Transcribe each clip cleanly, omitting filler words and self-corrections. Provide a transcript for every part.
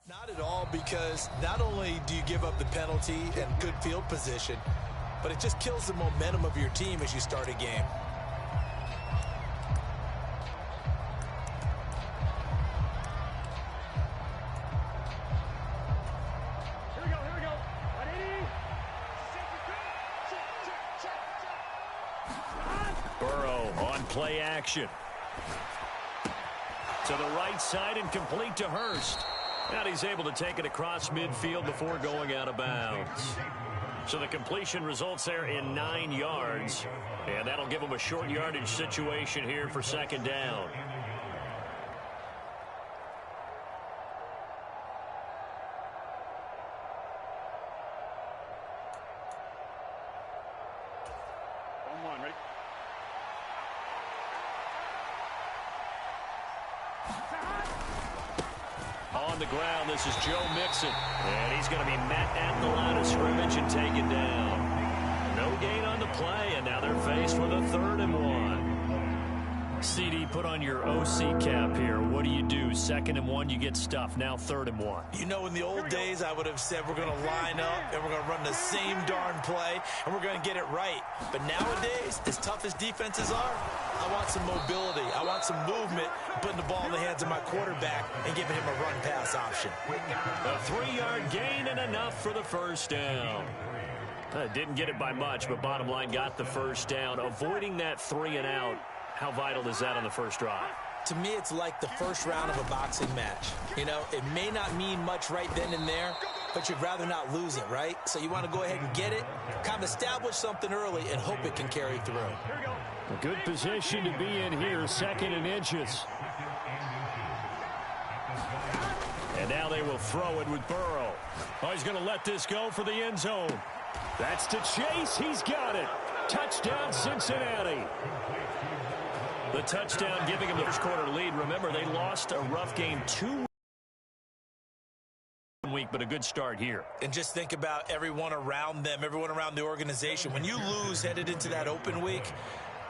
Not at all, because not only do you give up the penalty and good field position, but it just kills the momentum of your team as you start a game. Here we go. Burrow on play action. To the right side and complete to Hurst. And he's able to take it across midfield before going out of bounds. So the completion results there in 9 yards. And that'll give him a short yardage situation here for second down. Ready? On the ground, this is Joe Mixon. And he's going to be met at the line of scrimmage and taken down. No gain on the play, and now they're faced with a 3rd and 1. CD, put on your OC cap here. What do you do? 2nd and 1, you get stuffed. Now 3rd and 1. You know, in the old days, I would have said we're going to line up and we're going to run the same darn play and we're going to get it right. But nowadays, as tough as defenses are, I want some mobility. I want some movement, putting the ball in the hands of my quarterback and giving him a run-pass option. A 3-yard gain and enough for the first down. Didn't get it by much, but bottom line got the first down. Avoiding that 3 and out. How vital is that on the first drive? To me, it's like the first round of a boxing match. You know, it may not mean much right then and there, but you'd rather not lose it, right? So you want to go ahead and get it, kind of establish something early, and hope it can carry through. A good position to be in here, 2nd and inches. And now they will throw it with Burrow. Oh, he's going to let this go for the end zone. That's to Chase. He's got it. Touchdown, Cincinnati. The touchdown giving him the first quarter lead. Remember, they lost a rough game 2 week, but a good start here. And just think about everyone around them, everyone around the organization. When you lose headed into that open week,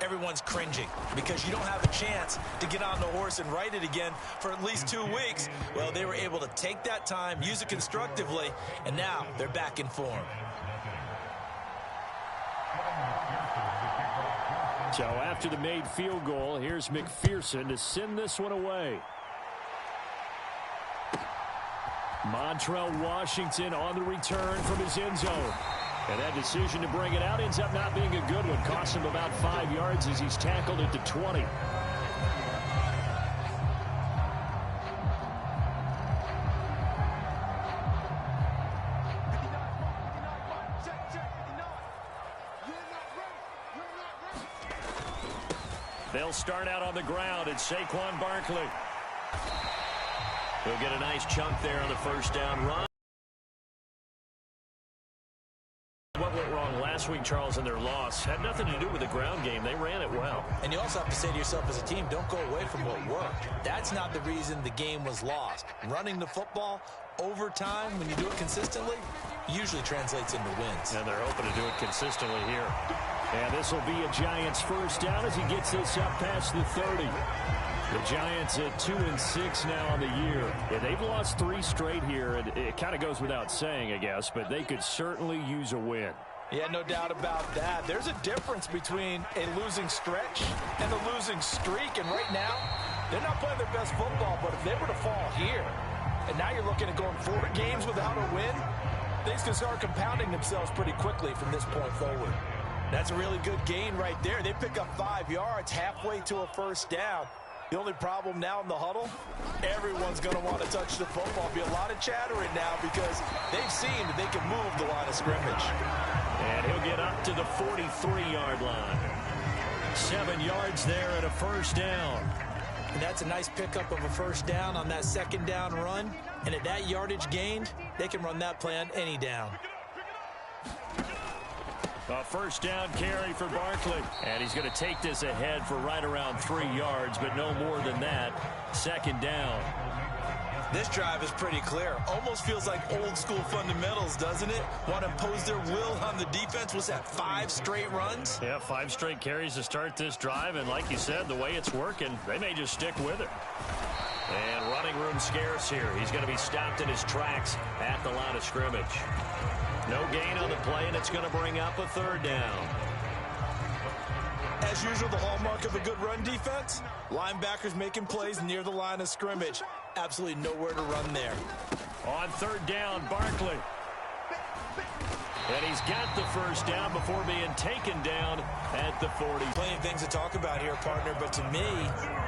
everyone's cringing because you don't have a chance to get on the horse and ride it again for at least 2 weeks. Well, they were able to take that time, use it constructively, and now they're back in form. So after the made field goal, here's McPherson to send this one away. Montrell Washington on the return from his end zone. And that decision to bring it out ends up not being a good one. Cost him about 5 yards as he's tackled at the 20. They'll start out on the ground. It's Saquon Barkley. He'll get a nice chunk there on the first down run. What went wrong last week, Charles, in their loss had nothing to do with the ground game. They ran it well. And you also have to say to yourself as a team, don't go away from what worked. That's not the reason the game was lost. Running the football over time, when you do it consistently, usually translates into wins. And they're hoping to do it consistently here. And this will be a Giants first down as he gets this up past the 30. The Giants at 2-6 now on the year. Yeah, they've lost 3 straight here. It kind of goes without saying, I guess, but they could certainly use a win. Yeah, no doubt about that. There's a difference between a losing stretch and a losing streak. And right now, they're not playing their best football, but if they were to fall here, and now you're looking at going 4 games without a win, things can start compounding themselves pretty quickly from this point forward. That's a really good gain right there. They pick up 5 yards halfway to a first down. The only problem now in the huddle, everyone's going to want to touch the football. Be a lot of chattering now because they've seen that they can move the line of scrimmage. And he'll get up to the 43-yard line. 7 yards there at a first down. And that's a nice pickup of a first down on that second down run. And at that yardage gained, they can run that play on any down. A first down carry for Barkley. And he's going to take this ahead for right around 3 yards, but no more than that. Second down. This drive is pretty clear. Almost feels like old school fundamentals, doesn't it? Want to impose their will on the defense. Was that 5 straight runs? Yeah, 5 straight carries to start this drive. And like you said, the way it's working, they may just stick with it. And running room room scarce here. He's going to be stopped in his tracks at the line of scrimmage. No gain on the play, and it's going to bring up a third down. As usual, the hallmark of a good run defense, linebackers making plays near the line of scrimmage. Absolutely nowhere to run there. On third down, Barkley. And he's got the first down before being taken down at the 40. Plenty of things to talk about here, partner, but to me,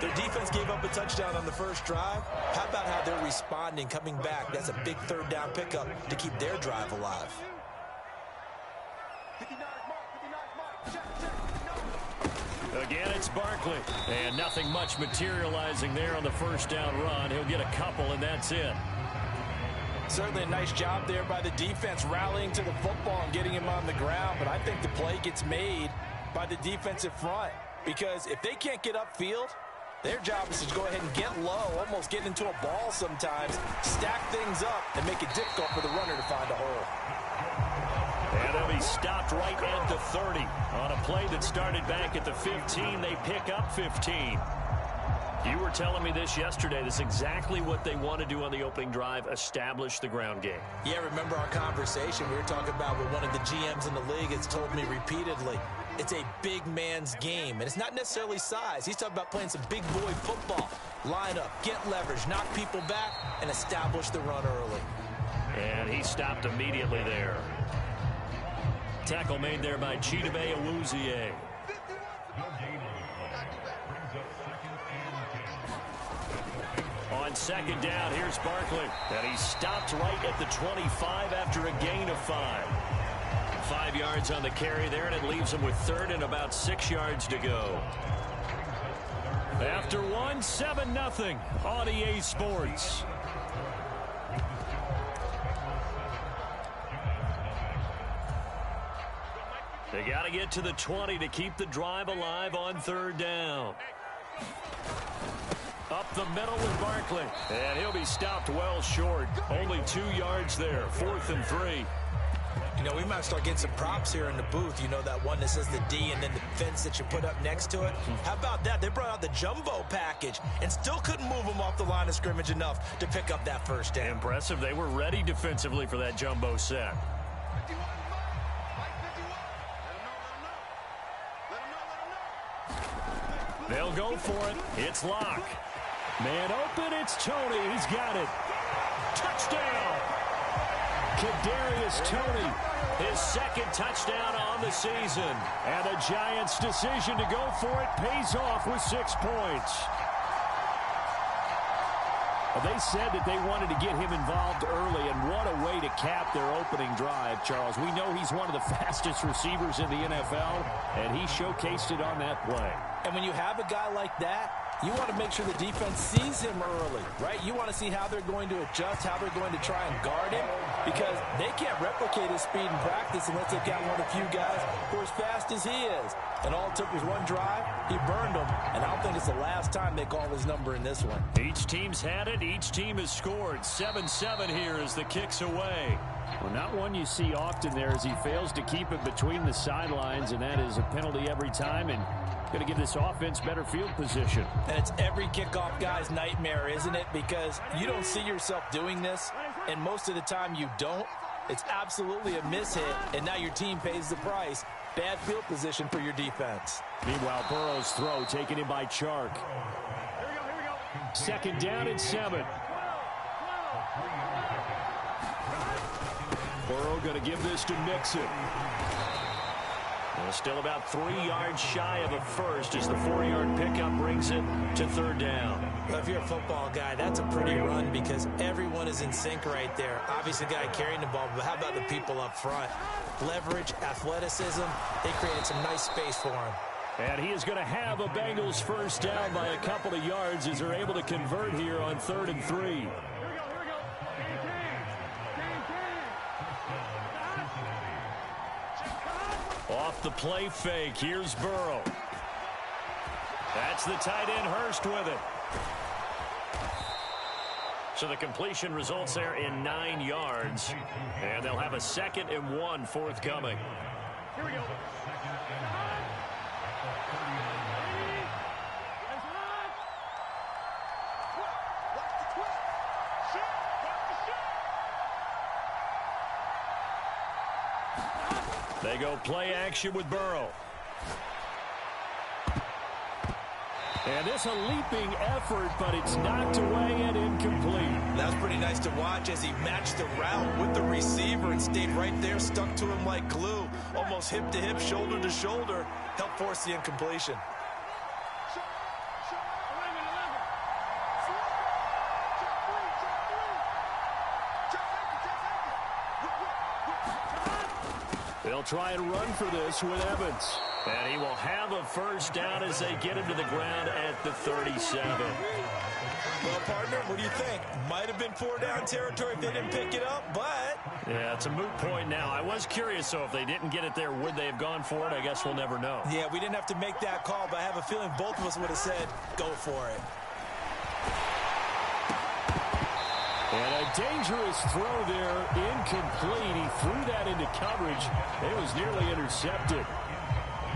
their defense gave up a touchdown on the first drive. How about how they're responding, coming back? That's a big third down pickup to keep their drive alive. Again, it's Barkley. And nothing much materializing there on the first down run. He'll get a couple, and that's it. Certainly a nice job there by the defense, rallying to the football and getting him on the ground. But I think the play gets made by the defensive front, because if they can't get upfield, their job is to go ahead and get low, almost get into a ball sometimes, stack things up, and make it difficult for the runner to find a hole. And they'll be stopped right at the 30. On a play that started back at the 15, they pick up 15. You were telling me this yesterday. This is exactly what they want to do on the opening drive, establish the ground game. Yeah, remember our conversation? We were talking about what one of the GMs in the league has told me repeatedly. It's a big man's game, and it's not necessarily size. He's talking about playing some big boy football. Line up, get leverage, knock people back, and establish the run early. And he stopped immediately there. Tackle made there by Chidobe Awuzie. On second down, here's Barkley. And he stopped right at the 25 after a gain of 5. 5 yards on the carry there, and it leaves him with third and about 6 yards to go. After one, 7-0 on EA Sports. They got to get to the 20 to keep the drive alive on third down. Up the middle with Barkley. And he'll be stopped well short. Only 2 yards there. 4th and 3. You know, we might start getting some props here in the booth. You know, that one that says the D and then the fence that you put up next to it. How about that? They brought out the jumbo package and still couldn't move them off the line of scrimmage enough to pick up that first down. Impressive. They were ready defensively for that jumbo set. They'll go for it. It's Locke. Man open, it's Toney. He's got it. Touchdown. Kadarius Toney, his second touchdown on the season. And the Giants' decision to go for it pays off with 6 points. They said that they wanted to get him involved early, and what a way to cap their opening drive, Charles. We know he's one of the fastest receivers in the NFL, and he showcased it on that play. And when you have a guy like that, you want to make sure the defense sees him early, right? You want to see how they're going to adjust, how they're going to try and guard him, because they can't replicate his speed in practice unless they've got one of the few guys who are as fast as he is. And all it took was one drive. He burned them, and I don't think it's the last time they call his number in this one. Each team's had it. Each team has scored. 7-7 here as the kick's away. Well, not one you see often there as he fails to keep it between the sidelines, and that is a penalty every time, and going to give this offense better field position. And it's every kickoff guy's nightmare, isn't it? Because you don't see yourself doing this, and most of the time you don't. It's absolutely a mishit, and now your team pays the price. Bad field position for your defense. Meanwhile, Burrow's throw taken in by Chark. Second down and 7. Burrow going to give this to Mixon. Well, still about 3 yards shy of a first as the 4-yard pickup brings it to third down. Well, if you're a football guy, that's a pretty run because everyone is in sync right there. Obviously, the guy carrying the ball, but how about the people up front? Leverage, athleticism, they created some nice space for him. And he is going to have a Bengals first down by a couple of yards as they're able to convert here on 3rd and 3. Off the play fake, here's Burrow. That's the tight end Hurst with it. So the completion results there in 9 yards. And they'll have a 2nd and 1 forthcoming. Here we go. They go play action with Burrow. And this a leaping effort, but it's knocked away and incomplete. That's pretty nice to watch as he matched the route with the receiver and stayed right there, stuck to him like glue. Almost hip to hip, shoulder to shoulder, helped force the incompletion. They'll try and run for this with Evans. And he will have a first down as they get him to the ground at the 37. Well, partner, what do you think? Might have been 4-down territory if they didn't pick it up, but... Yeah, it's a moot point now. I was curious, so if they didn't get it there, would they have gone for it? I guess we'll never know. Yeah, we didn't have to make that call, but I have a feeling both of us would have said, go for it. And a dangerous throw there, incomplete. He threw that into coverage. It was nearly intercepted.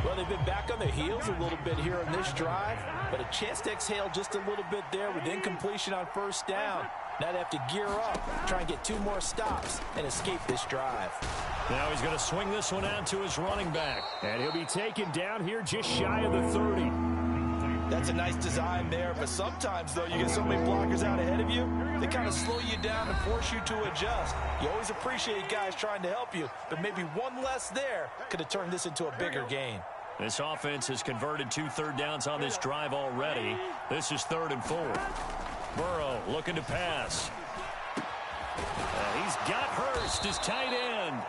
Well, they've been back on their heels a little bit here on this drive, but a chance to exhale just a little bit there with incompletion on first down. Now they have to gear up, try and get 2 more stops, and escape this drive. Now he's going to swing this one out to his running back. And he'll be taken down here just shy of the 30. That's a nice design there, but sometimes, though, you get so many blockers out ahead of you, they kind of slow you down and force you to adjust. You always appreciate guys trying to help you, but maybe one less there could have turned this into a bigger game. This offense has converted 2 third downs on this drive already. This is 3rd and 4. Burrow looking to pass. He's got Hurst, his tight end.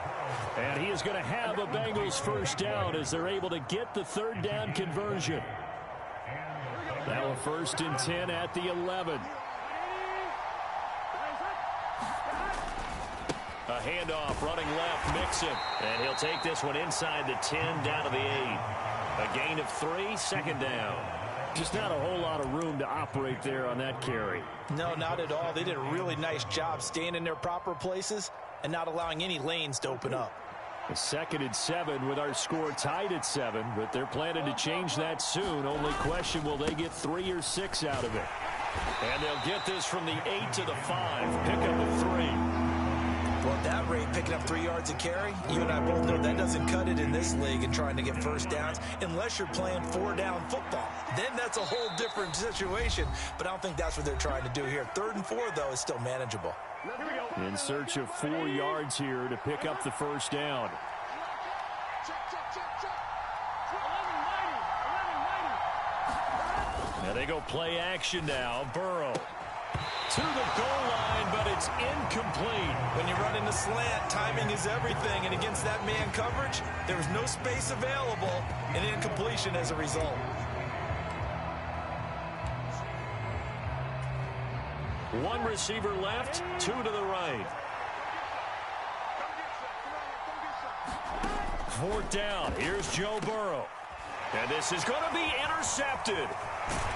And he is going to have a Bengals first down as they're able to get the 3rd down conversion. Now a 1st and 10 at the 11. A handoff running left, Mixon. And he'll take this one inside the 10 down to the 8. A gain of 3, 2nd down. Just not a whole lot of room to operate there on that carry. No, not at all. They did a really nice job staying in their proper places and not allowing any lanes to open up. A 2nd and 7 with our score tied at 7, but they're planning to change that soon. Only question, will they get 3 or 6 out of it? And they'll get this from the 8 to the 5. Pick up a 3. Well, at that rate, picking up 3 yards a carry, you and I both know that doesn't cut it in this league and trying to get first downs unless you're playing 4-down football. Then that's a whole different situation, but I don't think that's what they're trying to do here. 3rd and 4, though, is still manageable. In search of 4 yards here to pick up the first down. Now they go play action now. Burrow to the goal line, but it's incomplete. When you run in the slant, timing is everything, and against that man coverage, there was no space available, and incompletion as a result. One receiver left, 2 to the right. 4th down. Here's Joe Burrow. And this is going to be intercepted.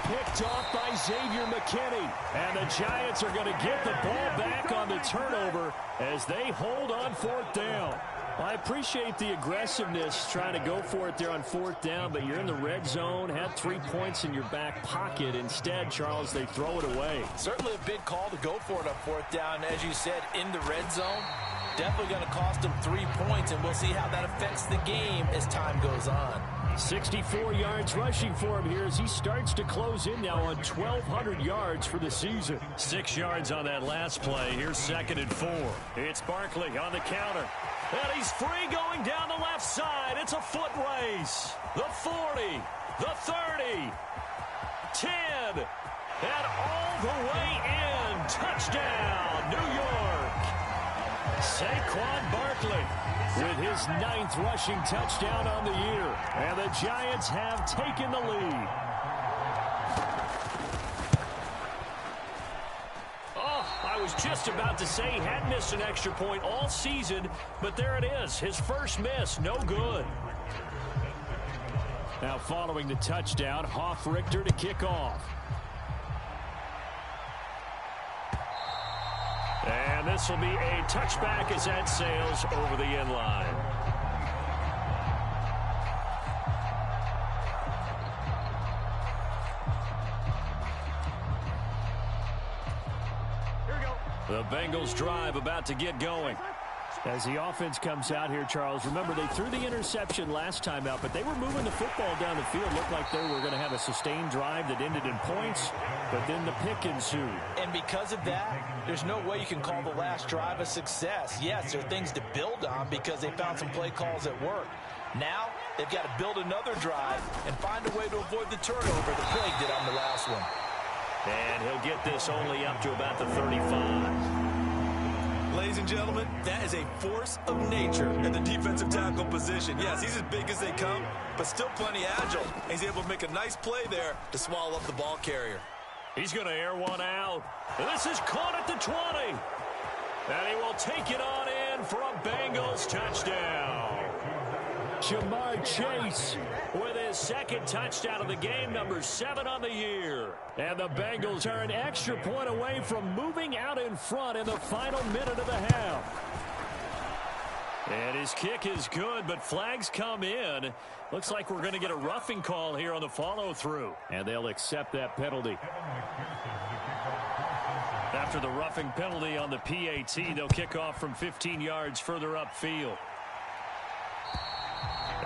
Picked off by Xavier McKinney. And the Giants are going to get the ball back on the turnover as they hold on 4th down. I appreciate the aggressiveness trying to go for it there on 4th down, but you're in the red zone, had 3 points in your back pocket. Instead, Charles, they throw it away. Certainly a big call to go for it on 4th down. As you said, in the red zone, definitely going to cost them 3 points, and we'll see how that affects the game as time goes on. 64 yards rushing for him here as he starts to close in now on 1,200 yards for the season. 6 yards on that last play. Here's 2nd and 4. It's Barkley on the counter. And he's free going down the left side. It's a foot race. The 40, the 30, 10, and all the way in. Touchdown, New York. Saquon Barkley with his 9th rushing touchdown on the year. And the Giants have taken the lead. I was just about to say he hadn't missed an extra point all season, but there it is. His first miss, no good. Now following the touchdown, Hoff-Richter to kick off. And this will be a touchback as that sails over the end line. The Bengals drive about to get going. As the offense comes out here, Charles, remember they threw the interception last time out, but they were moving the football down the field. Looked like they were going to have a sustained drive that ended in points, but then the pick ensued. And because of that, there's no way you can call the last drive a success. Yes, there are things to build on because they found some play calls that work. Now, they've got to build another drive and find a way to avoid the turnover that Craig did on the last one. And he'll get this only up to about the 35. Ladies and gentlemen, that is a force of nature in the defensive tackle position. Yes, he's as big as they come, but still plenty agile. He's able to make a nice play there to swallow up the ball carrier. He's going to air one out. This is caught at the 20. And he will take it on in for a Bengals touchdown. Jamar Chase with his second touchdown of the game, number 7 on the year. And the Bengals are an extra point away from moving out in front in the final minute of the half. And his kick is good, but flags come in. Looks like we're going to get a roughing call here on the follow-through. And they'll accept that penalty. After the roughing penalty on the PAT, they'll kick off from 15 yards further upfield.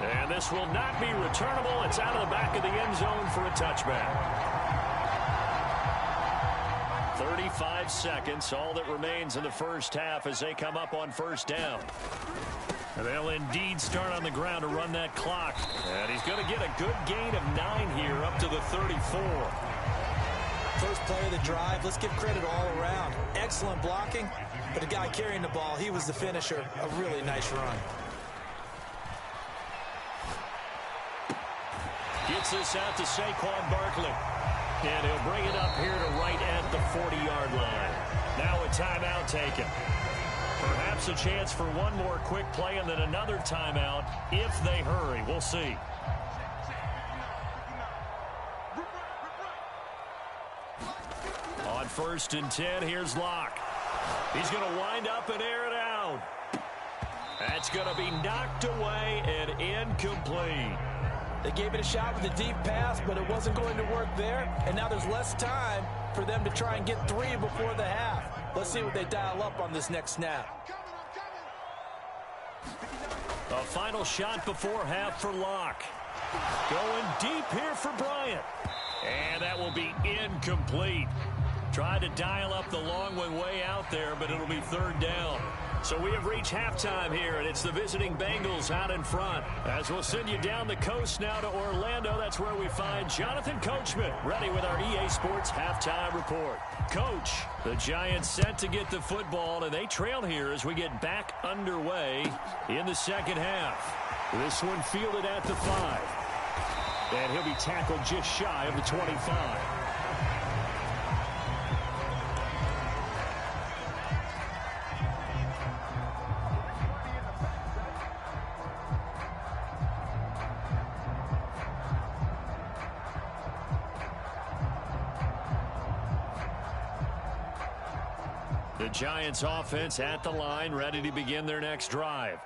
And this will not be returnable. It's out of the back of the end zone for a touchback. 35 seconds, all that remains in the first half as they come up on first down. And they'll indeed start on the ground to run that clock. And he's going to get a good gain of 9 here up to the 34. First play of the drive, let's give credit all around. Excellent blocking, but the guy carrying the ball, he was the finisher. A really nice run. Gets this out to Saquon Barkley. And he'll bring it up here to right at the 40-yard line. Now a timeout taken. Perhaps a chance for one more quick play and then another timeout if they hurry. We'll see. On 1st and 10, here's Locke. He's going to wind up and air it out. That's going to be knocked away and incomplete. They gave it a shot with a deep pass, but it wasn't going to work there. And now there's less time for them to try and get 3 before the half. Let's see what they dial up on this next snap. A final shot before half for Locke. Going deep here for Bryant. And that will be incomplete. Tried to dial up the long one way out there, but it'll be 3rd down. So we have reached halftime here, and it's the visiting Bengals out in front. As we'll send you down the coast now to Orlando, that's where we find Jonathan Coachman, ready with our EA Sports Halftime Report. Coach, the Giants set to get the football, and they trail here as we get back underway in the second half. This one fielded at the 5. And he'll be tackled just shy of the 25. The Giants offense at the line, ready to begin their next drive.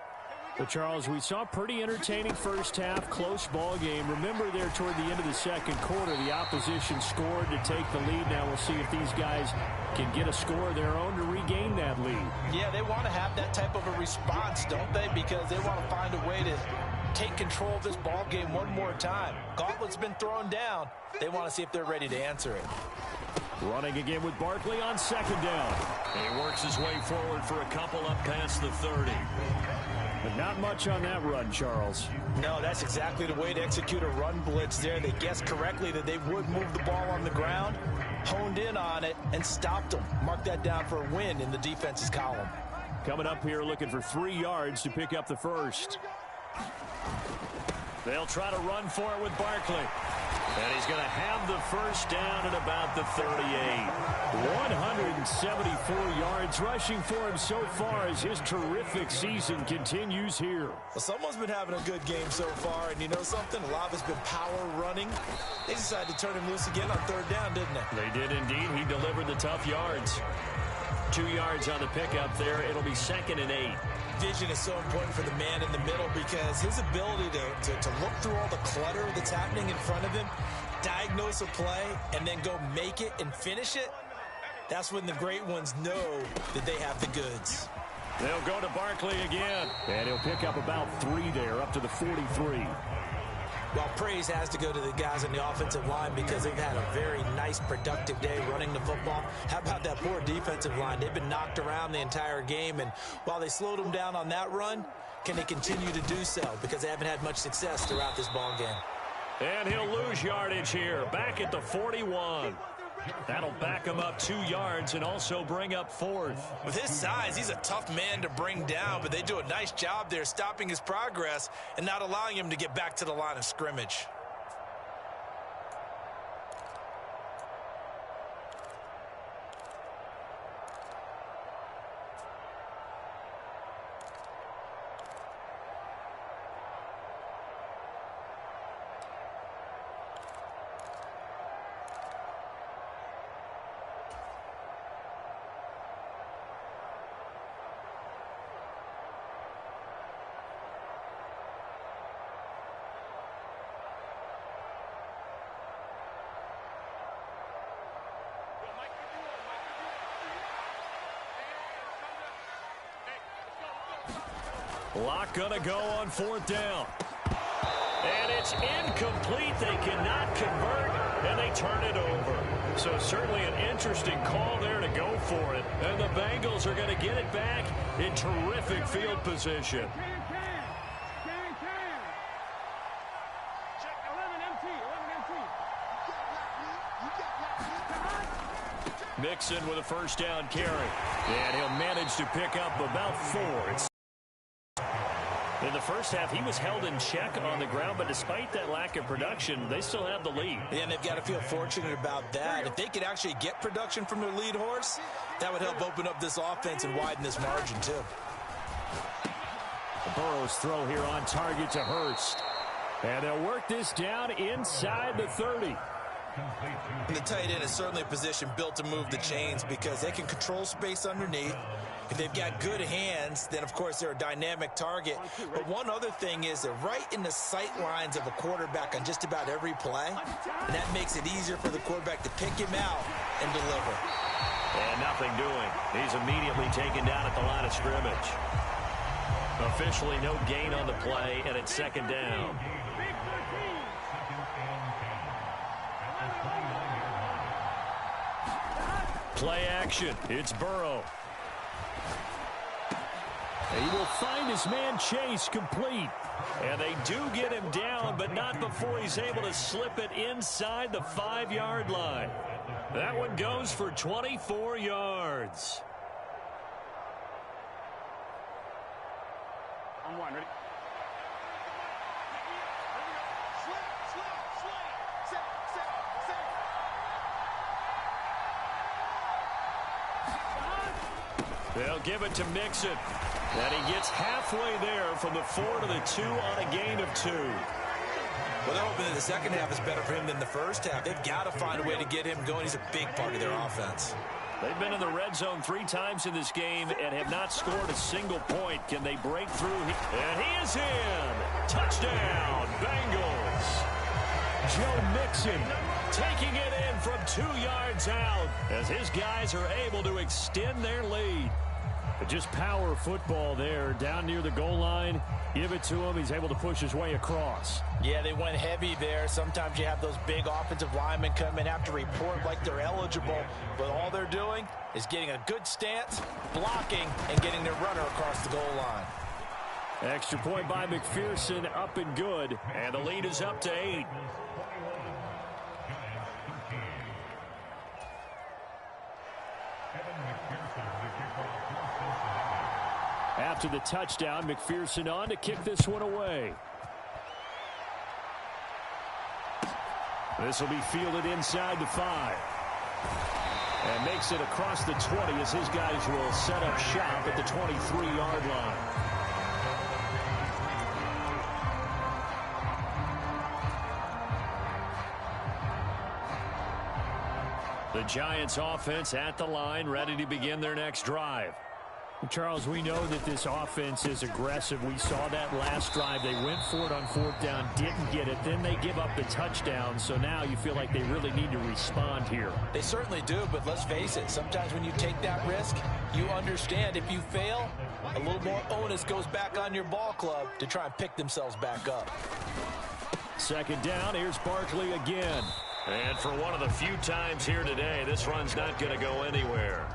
But, Charles, we saw a pretty entertaining first half, close ball game. Remember there toward the end of the second quarter, the opposition scored to take the lead. Now we'll see if these guys can get a score of their own to regain that lead. Yeah, they want to have that type of a response, don't they? Because they want to find a way to take control of this ball game one more time. Gauntlet's been thrown down. They want to see if they're ready to answer it. Running again with Barkley on 2nd down. And he works his way forward for a couple up past the 30. But not much on that run, Charles. No, that's exactly the way to execute a run blitz there. They guessed correctly that they would move the ball on the ground, honed in on it, and stopped them. Mark that down for a win in the defense's column. Coming up here looking for 3 yards to pick up the first. They'll try to run for it with Barkley. And he's going to have the first down at about the 38. 174 yards rushing for him so far as his terrific season continues here. Well, someone's been having a good game so far, and you know something? A lot of it's been power running. They decided to turn him loose again on 3rd down, didn't they? They did indeed. He delivered the tough yards. 2 yards on the pickup there. It'll be 2nd and 8. Vision is so important for the man in the middle because his ability to look through all the clutter that's happening in front of him, diagnose a play, and then go make it and finish it, that's when the great ones know that they have the goods. They'll go to Barkley again. And he'll pick up about 3 there, up to the 43. Well, praise has to go to the guys on the offensive line because they've had a very nice, productive day running the football. How about that poor defensive line? They've been knocked around the entire game, and while they slowed them down on that run, can they continue to do so? Because they haven't had much success throughout this ball game. And he'll lose yardage here, back at the 41. That'll back him up 2 yards and also bring up 4th. With his size, he's a tough man to bring down, but they do a nice job there stopping his progress and not allowing him to get back to the line of scrimmage. Lock gonna go on 4th down. And it's incomplete. They cannot convert, and they turn it over. So certainly an interesting call there to go for it. And the Bengals are going to get it back in terrific field position. Check 11 empty. 11 empty. Mixon with a first down carry. And he'll manage to pick up about 4. In the first half, he was held in check on the ground, but despite that lack of production, they still have the lead. Yeah, and they've got to feel fortunate about that. If they could actually get production from their lead horse, that would help open up this offense and widen this margin, too. Burrow's throw here on target to Hurst. And they'll work this down inside the 30. And the tight end is certainly a position built to move the chains because they can control space underneath. If they've got good hands, then, of course, they're a dynamic target. But one other thing is they're right in the sight lines of a quarterback on just about every play. And that makes it easier for the quarterback to pick him out and deliver. And nothing doing. He's immediately taken down at the line of scrimmage. Officially no gain on the play, and it's 2nd down. Play action. It's Burrow. He will find his man Chase complete. And they do get him down, but not before he's able to slip it inside the 5-yard line. That one goes for 24 yards. On 1, ready? They'll give it to Mixon. And he gets halfway there from the 4 to the 2 on a gain of 2. Well, they're hoping that the second half is better for him than the first half. They've got to find a way to get him going. He's a big part of their offense. They've been in the red zone 3 times in this game and have not scored a single point. Can they break through? And he is in. Touchdown, Bengals. Joe Mixon taking it in from 2 yards out as his guys are able to extend their lead. But just power football there down near the goal line. Give it to him. He's able to push his way across. Yeah, they went heavy there. Sometimes you have those big offensive linemen come in, have to report like they're eligible. But all they're doing is getting a good stance, blocking, and getting their runner across the goal line. Extra point by McPherson, up and good. And the lead is up to 8. After the touchdown, McPherson on to kick this one away. This will be fielded inside the 5. And makes it across the 20 as his guys will set up shop at the 23-yard line. The Giants offense at the line, ready to begin their next drive. Charles, we know that this offense is aggressive. We saw that last drive. They went for it on 4th down, didn't get it. Then they give up the touchdown. So now you feel like they really need to respond here. They certainly do, but let's face it. Sometimes when you take that risk, you understand if you fail, a little more onus goes back on your ball club to try and pick themselves back up. 2nd down, here's Barkley again. And for one of the few times here today, this run's not going to go anywhere.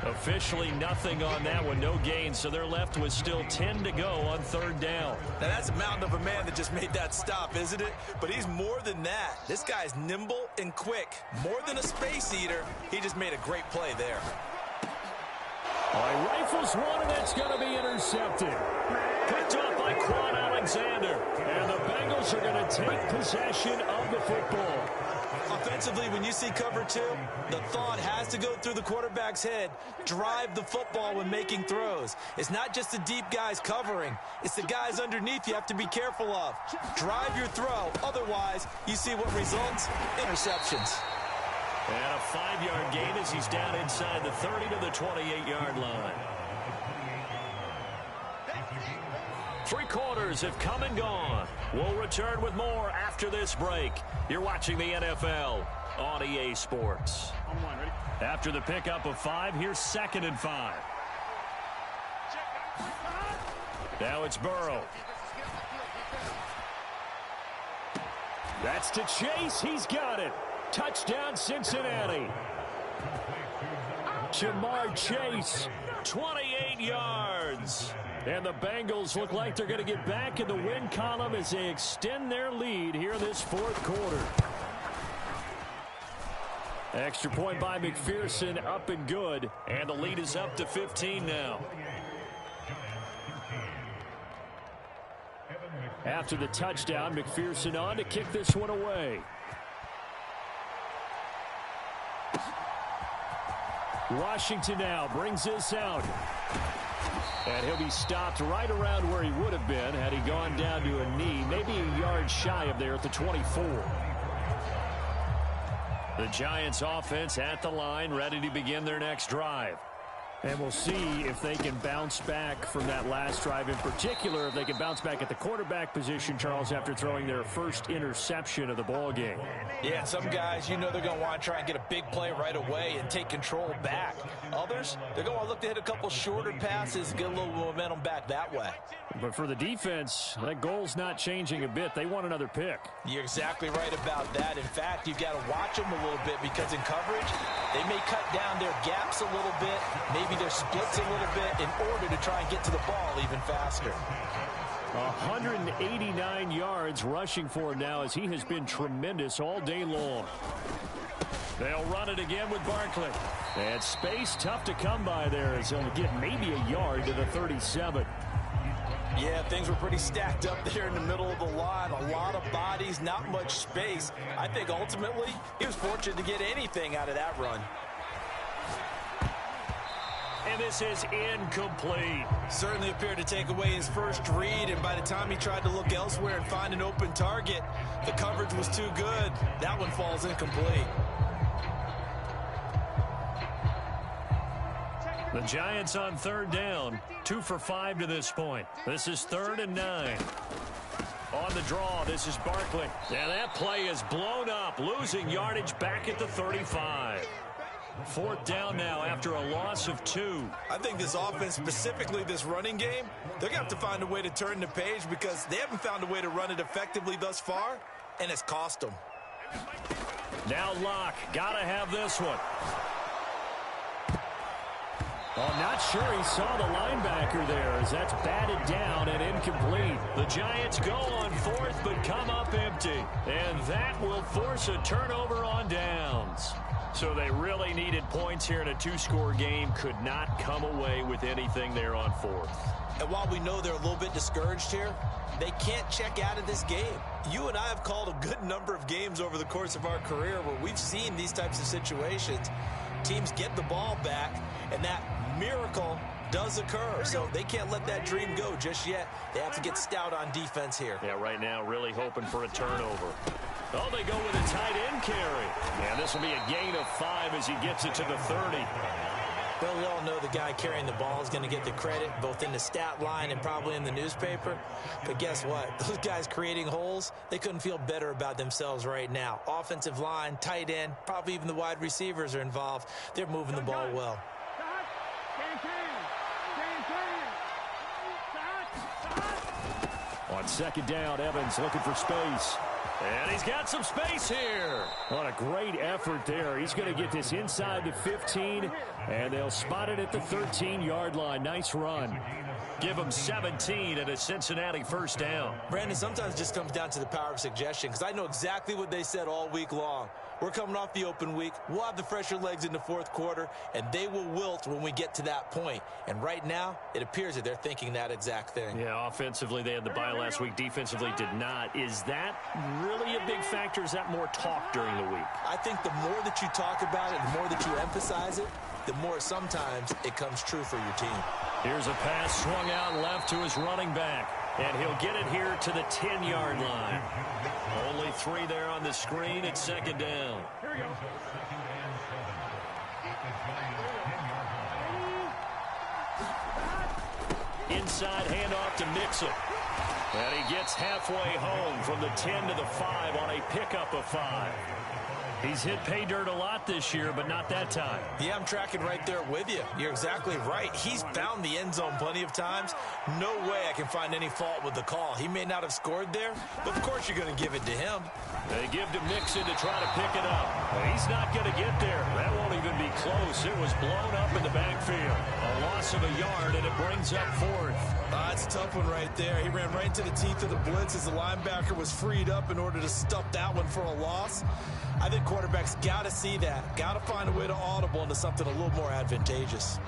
Officially nothing on that one, no gain, so they're left with still 10 to go on 3rd down. Now that's a mountain of a man that just made that stop, isn't it? But he's more than that. This guy's nimble and quick. More than a space eater, he just made a great play there. He rifles one, and it's going to be intercepted. Picked up by Quan Alexander. And the Bengals are going to take possession of the football. Offensively, when you see cover 2, the thought has to go through the quarterback's head. Drive the football when making throws. It's not just the deep guys covering. It's the guys underneath you have to be careful of. Drive your throw. Otherwise, you see what results? Interceptions. And a 5-yard gain as he's down inside the 30 to the 28-yard line. 3 quarters have come and gone. We'll return with more after this break. You're watching the NFL on EA Sports. After the pickup of 5, here's 2nd and 5. Now it's Burrow. That's to Chase. He's got it. Touchdown, Cincinnati. Jamar Chase, 28 yards. And the Bengals look like they're going to get back in the win column as they extend their lead here this 4th quarter. Extra point by McPherson, up and good. And the lead is up to 15 now. After the touchdown, McPherson on to kick this one away. Washington now brings this out. And he'll be stopped right around where he would have been had he gone down to a knee, maybe a yard shy of there at the 24. The Giants offense at the line, ready to begin their next drive. And we'll see if they can bounce back from that last drive, in particular if they can bounce back at the quarterback position, Charles, after throwing their first interception of the ball game. Yeah, some guys, you know they're going to want to try and get a big play right away and take control back. Others, they're going to want to look to hit a couple shorter passes, get a little momentum back that way. But for the defense, that goal's not changing a bit. They want another pick. You're exactly right about that. In fact, you've got to watch them a little bit because in coverage, they may cut down their gaps a little bit, maybe their splits a little bit in order to try and get to the ball even faster. 189 yards rushing for him now as he has been tremendous all day long. They'll run it again with Barkley. And space tough to come by there as he'll get maybe a yard to the 37. Yeah, things were pretty stacked up there in the middle of the line. A lot of bodies, not much space. I think ultimately he was fortunate to get anything out of that run. And this is incomplete. Certainly appeared to take away his first read, and by the time he tried to look elsewhere and find an open target, the coverage was too good. That one falls incomplete. The Giants on 3rd down, 2 for 5 to this point. This is 3rd and 9. On the draw, this is Barkley. And that play is blown up, losing yardage back at the 35. 4th down now after a loss of 2. I think this offense, specifically this running game, they're going to have to find a way to turn the page because they haven't found a way to run it effectively thus far, and it's cost them. Now Locke, got to have this one. Well, I'm not sure he saw the linebacker there as that's batted down and incomplete. The Giants go on 4th but come up empty. And that will force a turnover on downs. So they really needed points here in a 2-score game. Could not come away with anything there on 4th. And while we know they're a little bit discouraged here, they can't check out of this game. You and I have called a good number of games over the course of our career where we've seen these types of situations. Teams get the ball back, and that miracle does occur. So they can't let that dream go just yet. They have to get stout on defense here. Yeah, right now really hoping for a turnover. Oh, they go with a tight end carry. And this will be a gain of 5 as he gets it to the 30. Well, we all know the guy carrying the ball is going to get the credit, both in the stat line and probably in the newspaper. But guess what? Those guys creating holes, they couldn't feel better about themselves right now. Offensive line, tight end, probably even the wide receivers are involved. They're moving the ball well. On second down, Evans looking for space. And he's got some space here. What a great effort there. He's going to get this inside the 15, and they'll spot it at the 13-yard line. Nice run. Give him 17 and a Cincinnati first down. Brandon, sometimes it just comes down to the power of suggestion, because I know exactly what they said all week long. We're coming off the open week. We'll have the fresher legs in the fourth quarter, and they will wilt when we get to that point. And right now, it appears that they're thinking that exact thing. Yeah, offensively, they had the bye last week. Defensively, did not. Is that really a big factor? Is that more talk during the week? I think the more that you talk about it, the more that you emphasize it, the more sometimes it comes true for your team. Here's a pass swung out left to his running back, and he'll get it here to the 10-yard line. Only 3 there on the screen at second down. Here we go. Inside handoff to Mixon. And he gets halfway home from the 10 to the 5 on a pickup of 5. He's hit pay dirt a lot this year, but not that time. Yeah, I'm tracking right there with you. You're exactly right. He's found the end zone plenty of times. No way I can find any fault with the call. He may not have scored there, but of course you're going to give it to him. They give to Mixon to try to pick it up. Well, he's not going to get there. That won't even be close. It was blown up in the backfield. A loss of a yard, and it brings up 4th. It's a tough one right there. He ran right into the teeth of the blitz as the linebacker was freed up in order to stuff that one for a loss. I think quarterbacks got to see that. Got to find a way to audible into something a little more advantageous.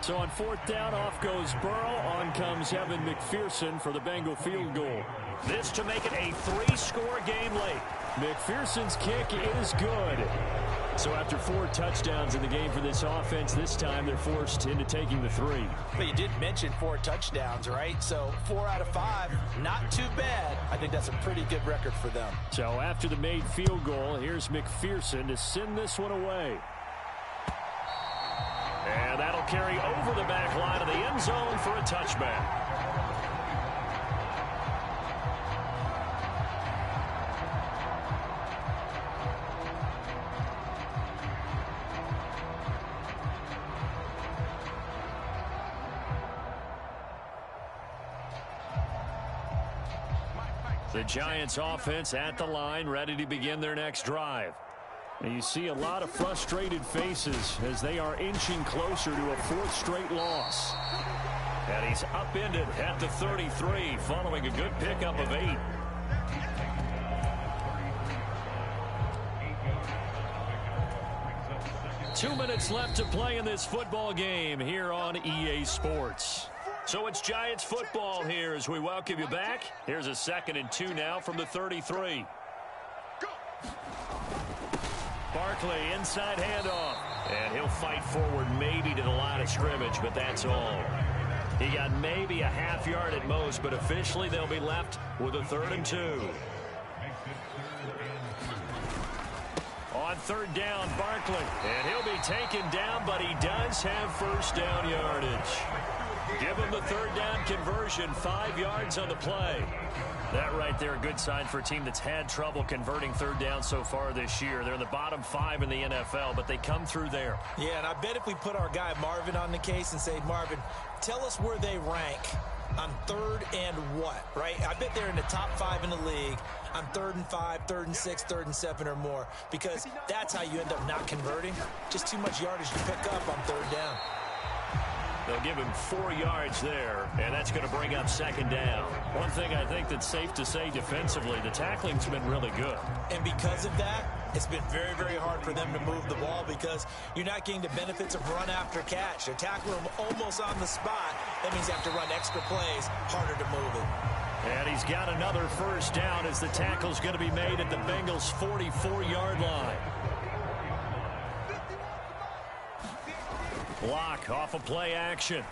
So on 4th down, off goes Burrow. On comes Evan McPherson for the Bengal field goal. This to make it a 3-score game late. McPherson's kick is good. So after 4 touchdowns in the game for this offense, this time they're forced into taking the 3. But you did mention 4 touchdowns, right? So 4 out of 5, not too bad. I think that's a pretty good record for them. So after the made field goal, here's McPherson to send this one away. And that'll carry over the back line of the end zone for a touchback. The Giants offense at the line, ready to begin their next drive. And you see a lot of frustrated faces as they are inching closer to a 4th straight loss. And he's upended at the 33 following a good pickup of 8. Two minutes left to play in this football game here on EA Sports. So it's Giants football here as we welcome you back. Here's a 2nd and 2 now from the 33. Barkley inside handoff. And he'll fight forward maybe to the line of scrimmage, but that's all. He got maybe a half yard at most, but officially they'll be left with a 3rd and 2. On 3rd down, Barkley. And he'll be taken down, but he does have first down yardage. Give him the 3rd down conversion, 5 yards on the play. That right there, a good sign for a team that's had trouble converting 3rd down so far this year. They're in the bottom 5 in the NFL, but they come through there. Yeah, and I bet if we put our guy Marvin on the case and say, Marvin, tell us where they rank on 3rd and what, right? I bet they're in the top 5 in the league on 3rd and 5, 3rd and 6, 3rd and 7 or more, because that's how you end up not converting. Just too much yardage to pick up on 3rd down. They'll give him 4 yards there, and that's going to bring up 2nd down. One thing I think that's safe to say defensively, the tackling's been really good. And because of that, it's been very, very hard for them to move the ball because you're not getting the benefits of run after catch. They're tackling them almost on the spot. That means you have to run extra plays, harder to move it. And he's got another first down as the tackle's going to be made at the Bengals' 44-yard line. Block off of play action.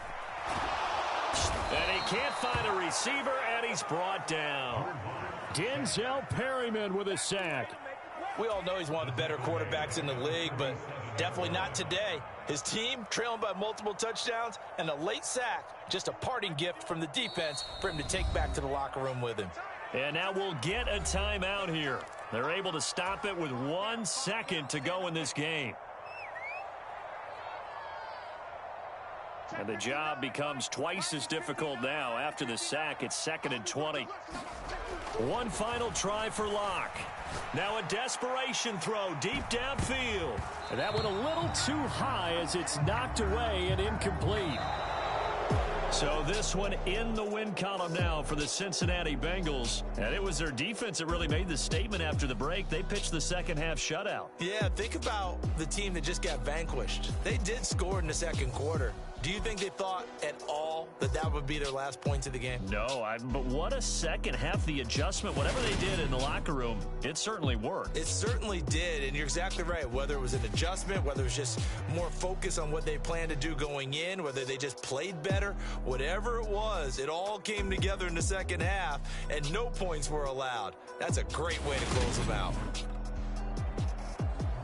And he can't find a receiver, and he's brought down. Denzel Perryman with a sack. We all know he's one of the better quarterbacks in the league, but definitely not today. His team trailing by multiple touchdowns, and a late sack, just a parting gift from the defense for him to take back to the locker room with him. And now we'll get a timeout here. They're able to stop it with 1 second to go in this game. And the job becomes twice as difficult now. After the sack, it's 2nd and 20. One final try for Locke. Now a desperation throw deep downfield. And that went a little too high as it's knocked away and incomplete. So this one in the win column now for the Cincinnati Bengals. And it was their defense that really made the statement after the break. They pitched the second half shutout. Yeah, think about the team that just got vanquished. They did score in the second quarter. Do you think they thought at all that that would be their last points of the game? No, but what a second half. The adjustment, whatever they did in the locker room, it certainly worked. It certainly did, and you're exactly right. Whether it was an adjustment, whether it was just more focus on what they planned to do going in, whether they just played better, whatever it was, it all came together in the second half, and no points were allowed. That's a great way to close them out.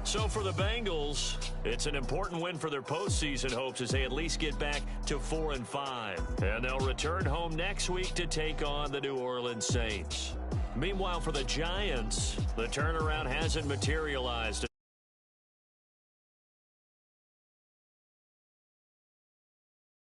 So for the Bengals, it's an important win for their postseason hopes as they at least get back to 4-5. And they'll return home next week to take on the New Orleans Saints. Meanwhile, for the Giants, the turnaround hasn't materialized.